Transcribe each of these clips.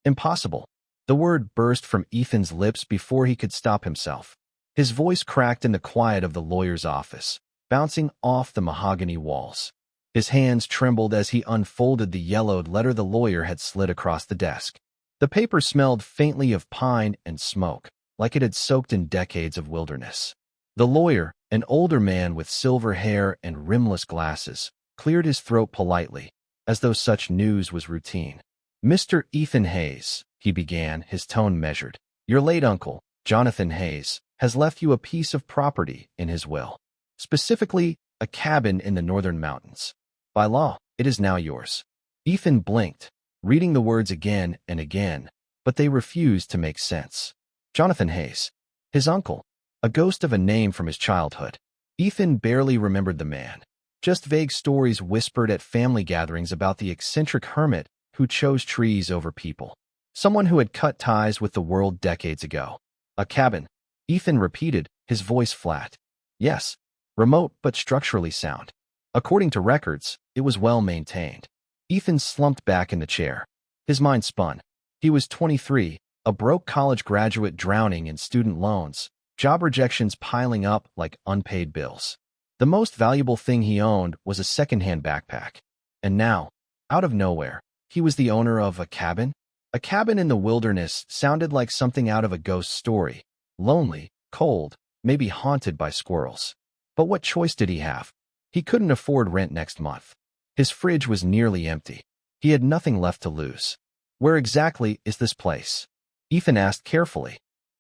Impossible. The word burst from Ethan's lips before he could stop himself. His voice cracked in the quiet of the lawyer's office, bouncing off the mahogany walls. His hands trembled as he unfolded the yellowed letter the lawyer had slid across the desk. The paper smelled faintly of pine and smoke, like it had soaked in decades of wilderness. The lawyer, an older man with silver hair and rimless glasses, cleared his throat politely, as though such news was routine. "Mr. Ethan Hayes," he began, his tone measured, "your late uncle, Jonathan Hayes, has left you a piece of property in his will. Specifically, a cabin in the northern mountains. By law, it is now yours." Ethan blinked, reading the words again and again, but they refused to make sense. Jonathan Hayes. His uncle. A ghost of a name from his childhood. Ethan barely remembered the man. Just vague stories whispered at family gatherings about the eccentric hermit who chose trees over people. Someone who had cut ties with the world decades ago. A cabin. Ethan repeated, his voice flat. Yes, remote but structurally sound. According to records, it was well maintained. Ethan slumped back in the chair. His mind spun. He was 23, a broke college graduate drowning in student loans, job rejections piling up like unpaid bills. The most valuable thing he owned was a secondhand backpack. And now, out of nowhere, he was the owner of a cabin? A cabin in the wilderness sounded like something out of a ghost story. Lonely, cold, maybe haunted by squirrels. But what choice did he have? He couldn't afford rent next month. His fridge was nearly empty. He had nothing left to lose. Where exactly is this place? Ethan asked carefully.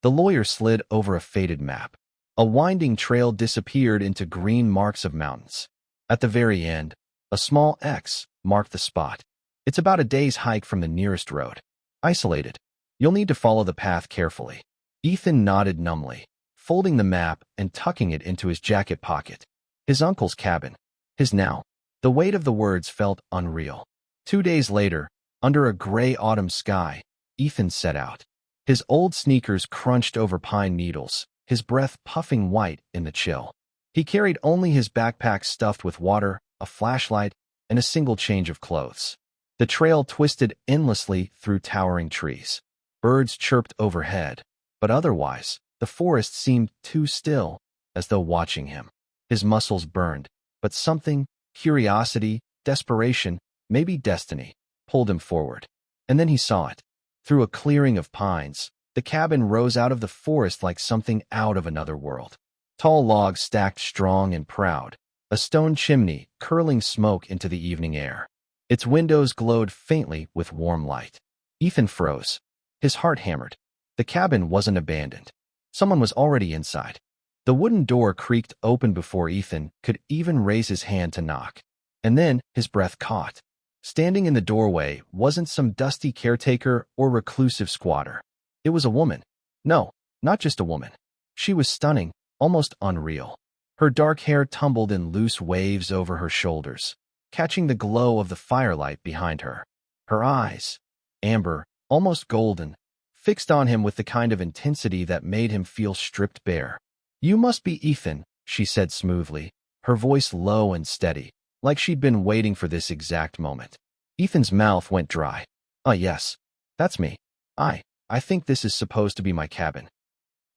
The lawyer slid over a faded map. A winding trail disappeared into green marks of mountains. At the very end, a small X marked the spot. It's about a day's hike from the nearest road. Isolated. You'll need to follow the path carefully. Ethan nodded numbly, folding the map and tucking it into his jacket pocket. His uncle's cabin. His now. The weight of the words felt unreal. 2 days later, under a gray autumn sky, Ethan set out. His old sneakers crunched over pine needles, his breath puffing white in the chill. He carried only his backpack stuffed with water, a flashlight, and a single change of clothes. The trail twisted endlessly through towering trees. Birds chirped overhead, but otherwise, the forest seemed too still, as though watching him. His muscles burned, but something, curiosity, desperation, maybe destiny, pulled him forward. And then he saw it. Through a clearing of pines, the cabin rose out of the forest like something out of another world. Tall logs stacked strong and proud, a stone chimney curling smoke into the evening air. Its windows glowed faintly with warm light. Ethan froze. His heart hammered. The cabin wasn't abandoned. Someone was already inside. The wooden door creaked open before Ethan could even raise his hand to knock. And then his breath caught. Standing in the doorway wasn't some dusty caretaker or reclusive squatter. It was a woman. No, not just a woman. She was stunning, almost unreal. Her dark hair tumbled in loose waves over her shoulders, catching the glow of the firelight behind her. Her eyes, amber, almost golden, fixed on him with the kind of intensity that made him feel stripped bare. "You must be Ethan," she said smoothly, her voice low and steady, like she'd been waiting for this exact moment. Ethan's mouth went dry. Yes, that's me. I think this is supposed to be my cabin."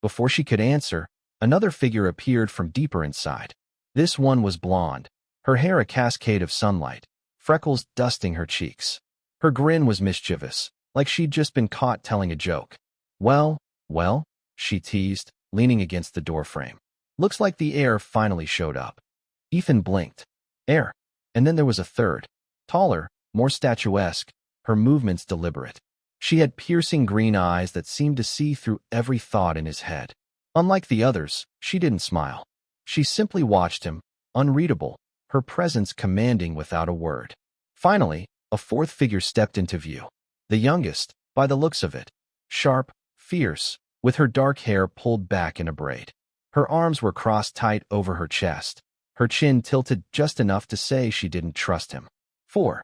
Before she could answer, another figure appeared from deeper inside. This one was blonde, her hair a cascade of sunlight, freckles dusting her cheeks. Her grin was mischievous, like she'd just been caught telling a joke. Well, she teased, leaning against the doorframe. "Looks like the heir finally showed up." Ethan blinked. Heir. And then there was a third. Taller, more statuesque, her movements deliberate. She had piercing green eyes that seemed to see through every thought in his head. Unlike the others, she didn't smile. She simply watched him, unreadable, her presence commanding without a word. Finally, a fourth figure stepped into view. The youngest, by the looks of it. Sharp, fierce, with her dark hair pulled back in a braid. Her arms were crossed tight over her chest, her chin tilted just enough to say she didn't trust him. For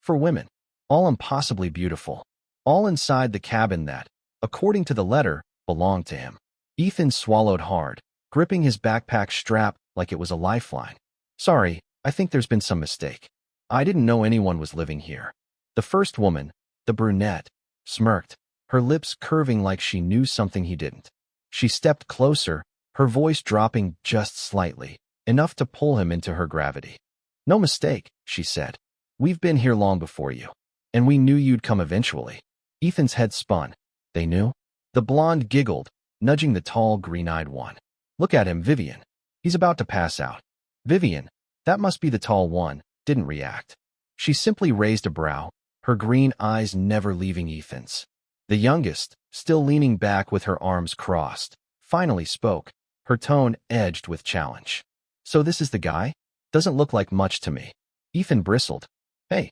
women. All impossibly beautiful. All inside the cabin that, according to the letter, belonged to him. Ethan swallowed hard, gripping his backpack strap like it was a lifeline. "Sorry, I think there's been some mistake. I didn't know anyone was living here." The first woman, the brunette, smirked, her lips curving like she knew something he didn't. She stepped closer, her voice dropping just slightly, enough to pull him into her gravity. "No mistake," she said. "We've been here long before you. And we knew you'd come eventually." Ethan's head spun. "They knew?" The blonde giggled, nudging the tall, green-eyed one. "Look at him, Vivian. He's about to pass out." Vivian, that must be the tall one, didn't react. She simply raised a brow, her green eyes never leaving Ethan's. The youngest, still leaning back with her arms crossed, finally spoke, her tone edged with challenge. "So this is the guy? Doesn't look like much to me." Ethan bristled. "Hey."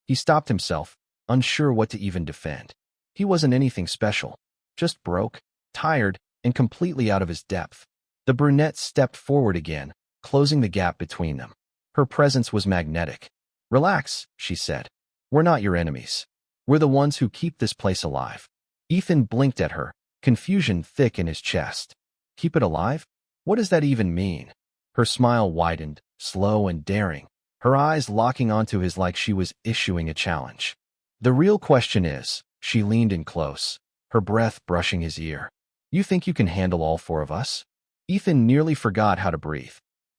He stopped himself, unsure what to even defend. He wasn't anything special, just broke, tired, and completely out of his depth. The brunette stepped forward again, closing the gap between them. Her presence was magnetic. "Relax," she said. "We're not your enemies. We're the ones who keep this place alive." Ethan blinked at her, confusion thick in his chest. "Keep it alive? What does that even mean?" Her smile widened, slow and daring, her eyes locking onto his like she was issuing a challenge. "The real question is," she leaned in close, her breath brushing his ear. "You think you can handle all four of us?" Ethan nearly forgot how to breathe.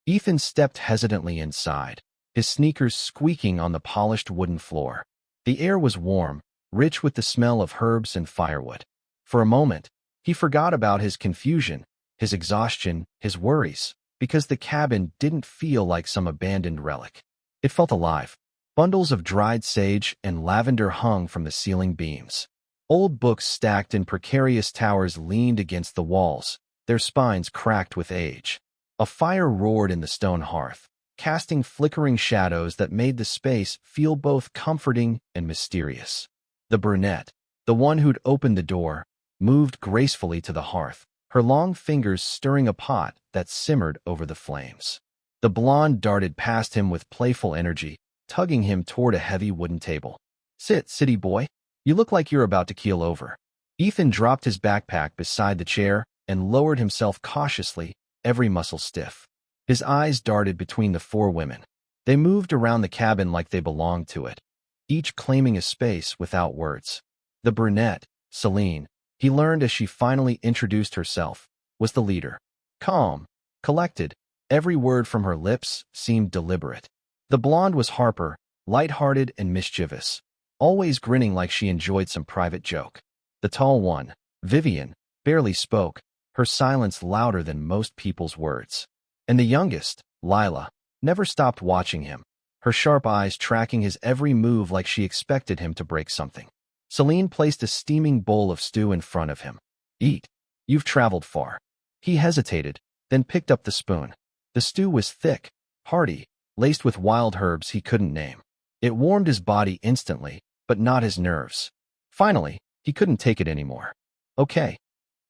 Ethan stepped hesitantly inside, his sneakers squeaking on the polished wooden floor. The air was warm, rich with the smell of herbs and firewood. For a moment, he forgot about his confusion, his exhaustion, his worries, because the cabin didn't feel like some abandoned relic. It felt alive. Bundles of dried sage and lavender hung from the ceiling beams. Old books stacked in precarious towers leaned against the walls, their spines cracked with age. A fire roared in the stone hearth, casting flickering shadows that made the space feel both comforting and mysterious. The brunette, the one who'd opened the door, moved gracefully to the hearth, her long fingers stirring a pot that simmered over the flames. The blonde darted past him with playful energy, tugging him toward a heavy wooden table. "Sit, city boy. You look like you're about to keel over." Ethan dropped his backpack beside the chair and lowered himself cautiously, every muscle stiff. His eyes darted between the four women. They moved around the cabin like they belonged to it, each claiming a space without words. The brunette, Celine, he learned as she finally introduced herself, was the leader. Calm, collected, every word from her lips seemed deliberate. The blonde was Harper, light-hearted and mischievous, always grinning like she enjoyed some private joke. The tall one, Vivian, barely spoke, her silence louder than most people's words. And the youngest, Lila, never stopped watching him, her sharp eyes tracking his every move like she expected him to break something. Celine placed a steaming bowl of stew in front of him. "Eat. You've traveled far." He hesitated, then picked up the spoon. The stew was thick, hearty, laced with wild herbs he couldn't name. It warmed his body instantly, but not his nerves. Finally, he couldn't take it anymore. "Okay,"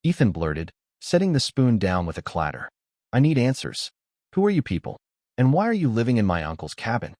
Ethan blurted, setting the spoon down with a clatter. "I need answers. Who are you people? And why are you living in my uncle's cabin?"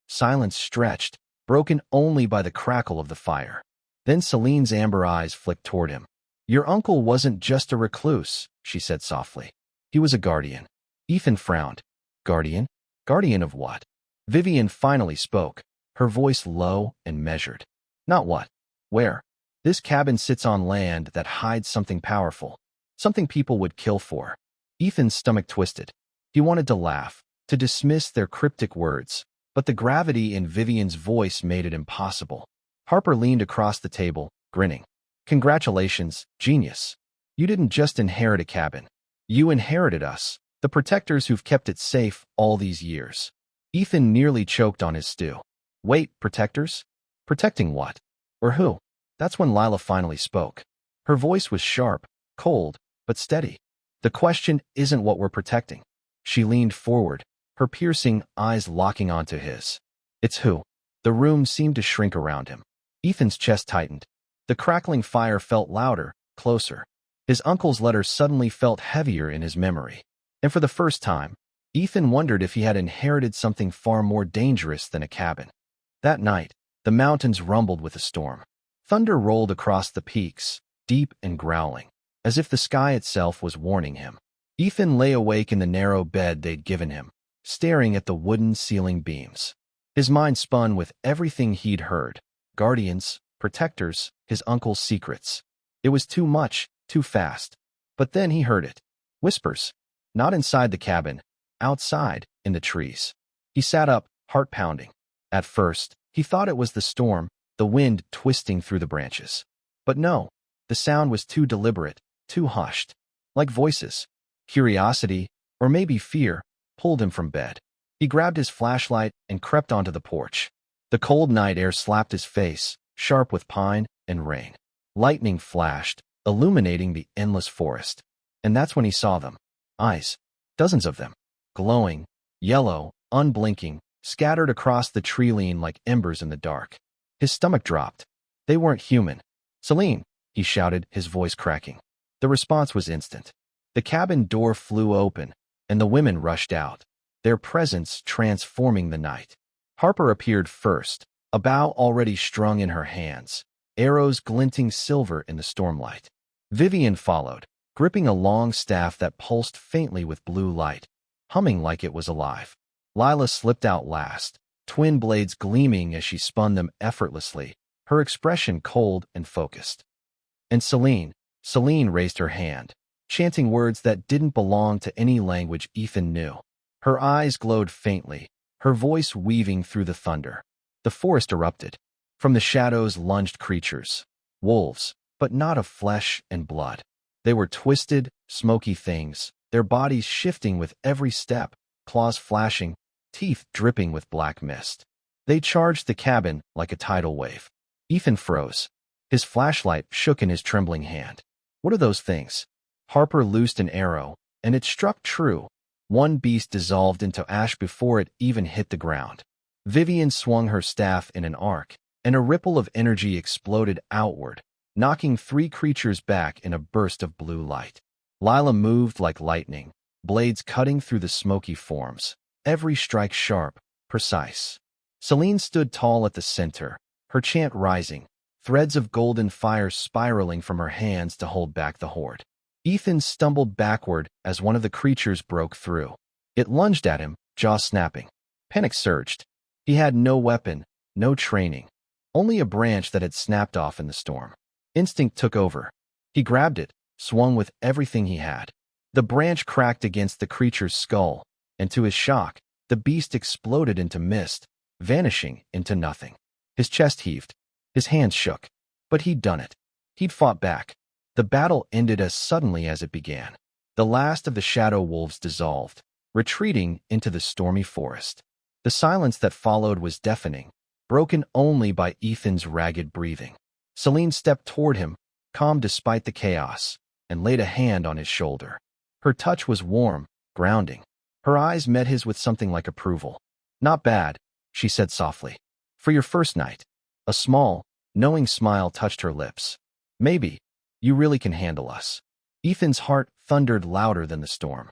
Silence stretched, broken only by the crackle of the fire. Then Celine's amber eyes flicked toward him. "Your uncle wasn't just a recluse," she said softly. "He was a guardian." Ethan frowned. "Guardian? Guardian of what?" Vivian finally spoke, her voice low and measured. "Not what. Where. This cabin sits on land that hides something powerful, something people would kill for." Ethan's stomach twisted. He wanted to laugh, to dismiss their cryptic words, but the gravity in Vivian's voice made it impossible. Harper leaned across the table, grinning. "Congratulations, genius. You didn't just inherit a cabin. You inherited us, the protectors who've kept it safe all these years." Ethan nearly choked on his stew. "Wait, protectors? Protecting what? Or who?" That's when Lila finally spoke. Her voice was sharp, cold, but steady. "The question isn't what we're protecting." She leaned forward, her piercing eyes locking onto his. "It's who." The room seemed to shrink around him. Ethan's chest tightened. The crackling fire felt louder, closer. His uncle's letter suddenly felt heavier in his memory. And for the first time, Ethan wondered if he had inherited something far more dangerous than a cabin. That night, the mountains rumbled with a storm. Thunder rolled across the peaks, deep and growling, as if the sky itself was warning him. Ethan lay awake in the narrow bed they'd given him, staring at the wooden ceiling beams. His mind spun with everything he'd heard: guardians, protectors, his uncle's secrets. It was too much, too fast. But then he heard it. Whispers. Not inside the cabin. Outside, in the trees. He sat up, heart pounding. At first, he thought it was the storm, the wind twisting through the branches. But no, the sound was too deliberate, too hushed. Like voices. Curiosity, or maybe fear, pulled him from bed. He grabbed his flashlight and crept onto the porch. The cold night air slapped his face, sharp with pine and rain. Lightning flashed, illuminating the endless forest. And that's when he saw them. Eyes. Dozens of them. Glowing, yellow, unblinking, scattered across the tree line like embers in the dark. His stomach dropped. They weren't human. "Celine!" he shouted, his voice cracking. The response was instant. The cabin door flew open, and the women rushed out, their presence transforming the night. Harper appeared first, a bow already strung in her hands, arrows glinting silver in the stormlight. Vivian followed, gripping a long staff that pulsed faintly with blue light, humming like it was alive. Lila slipped out last, twin blades gleaming as she spun them effortlessly, her expression cold and focused. And Celine raised her hand, chanting words that didn't belong to any language Ethan knew. Her eyes glowed faintly, her voice weaving through the thunder. The forest erupted. From the shadows lunged creatures. Wolves, but not of flesh and blood. They were twisted, smoky things, their bodies shifting with every step, claws flashing, teeth dripping with black mist. They charged the cabin like a tidal wave. Ethan froze. His flashlight shook in his trembling hand. What are those things? Harper loosed an arrow, and it struck true. One beast dissolved into ash before it even hit the ground. Vivian swung her staff in an arc, and a ripple of energy exploded outward, knocking 3 creatures back in a burst of blue light. Lila moved like lightning, blades cutting through the smoky forms, every strike sharp, precise. Celine stood tall at the center, her chant rising, threads of golden fire spiraling from her hands to hold back the horde. Ethan stumbled backward as one of the creatures broke through. It lunged at him, jaw snapping. Panic surged. He had no weapon, no training, only a branch that had snapped off in the storm. Instinct took over. He grabbed it, swung with everything he had. The branch cracked against the creature's skull, and to his shock, the beast exploded into mist, vanishing into nothing. His chest heaved. His hands shook. But he'd done it. He'd fought back. The battle ended as suddenly as it began. The last of the shadow wolves dissolved, retreating into the stormy forest. The silence that followed was deafening, broken only by Ethan's ragged breathing. Celine stepped toward him, calm despite the chaos, and laid a hand on his shoulder. Her touch was warm, grounding. Her eyes met his with something like approval. "Not bad," she said softly. "For your first night." A small, knowing smile touched her lips. "Maybe. You really can handle us." Ethan's heart thundered louder than the storm.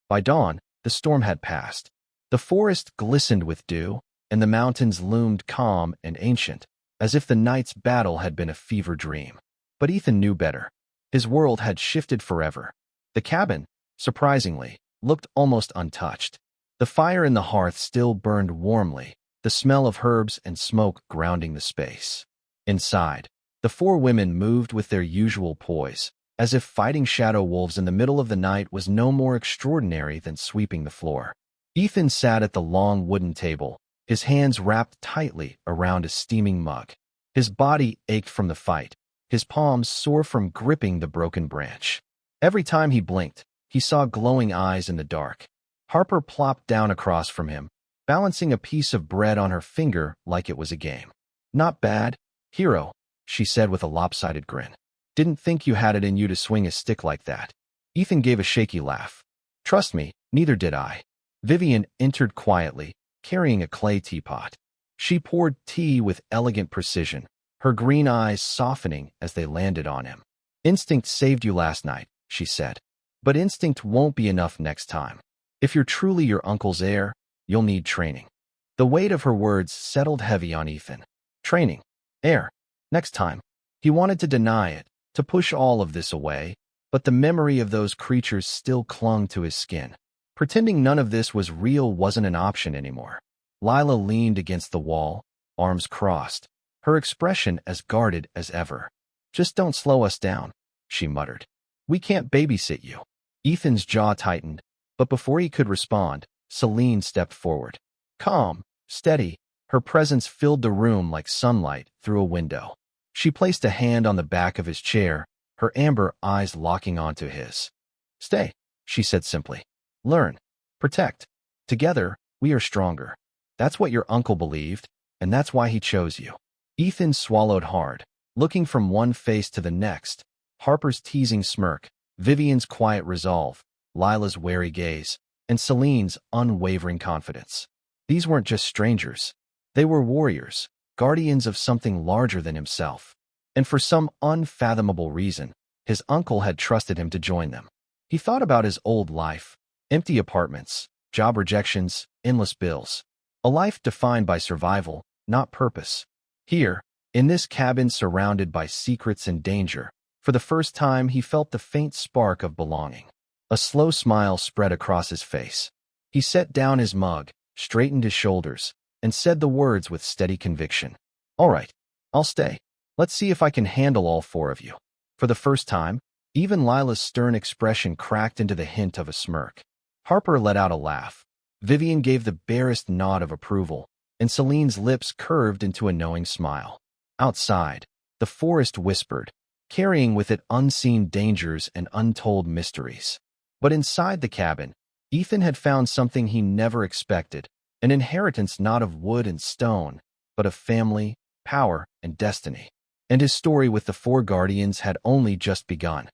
By dawn, the storm had passed. The forest glistened with dew, and the mountains loomed calm and ancient, as if the night's battle had been a fever dream. But Ethan knew better. His world had shifted forever. The cabin, surprisingly, looked almost untouched. The fire in the hearth still burned warmly, the smell of herbs and smoke grounding the space. Inside, the 4 women moved with their usual poise, as if fighting shadow wolves in the middle of the night was no more extraordinary than sweeping the floor. Ethan sat at the long wooden table, his hands wrapped tightly around a steaming mug. His body ached from the fight, his palms sore from gripping the broken branch. Every time he blinked, he saw glowing eyes in the dark. Harper plopped down across from him, balancing a piece of bread on her finger like it was a game. "Not bad, hero," she said with a lopsided grin. "Didn't think you had it in you to swing a stick like that." Ethan gave a shaky laugh. "Trust me, neither did I." Vivian entered quietly, carrying a clay teapot. She poured tea with elegant precision, her green eyes softening as they landed on him. "Instinct saved you last night," she said. "But instinct won't be enough next time. If you're truly your uncle's heir, you'll need training." The weight of her words settled heavy on Ethan. Training. Heir. Next time. He wanted to deny it, to push all of this away, but the memory of those creatures still clung to his skin. Pretending none of this was real wasn't an option anymore. Lila leaned against the wall, arms crossed. her expression as guarded as ever. "Just don't slow us down," she muttered. "We can't babysit you." Ethan's jaw tightened, but before he could respond, Celine stepped forward. Calm, steady, her presence filled the room like sunlight through a window. She placed a hand on the back of his chair, her amber eyes locking onto his. "Stay," she said simply. "Learn. Protect. Together, we are stronger. That's what your uncle believed, and that's why he chose you." Ethan swallowed hard, looking from one face to the next. Harper's teasing smirk, Vivian's quiet resolve, Lila's wary gaze, and Celine's unwavering confidence. These weren't just strangers. They were warriors, guardians of something larger than himself. And for some unfathomable reason, his uncle had trusted him to join them. He thought about his old life, empty apartments, job rejections, endless bills. A life defined by survival, not purpose. Here, in this cabin surrounded by secrets and danger, for the first time he felt the faint spark of belonging. A slow smile spread across his face. He set down his mug, straightened his shoulders, and said the words with steady conviction. "All right, I'll stay. Let's see if I can handle all four of you." For the first time, even Lila's stern expression cracked into the hint of a smirk. Harper let out a laugh. Vivian gave the barest nod of approval, and Celine's lips curved into a knowing smile. Outside, the forest whispered, carrying with it unseen dangers and untold mysteries. But inside the cabin, Ethan had found something he never expected, an inheritance not of wood and stone, but of family, power, and destiny. And his story with the four guardians had only just begun.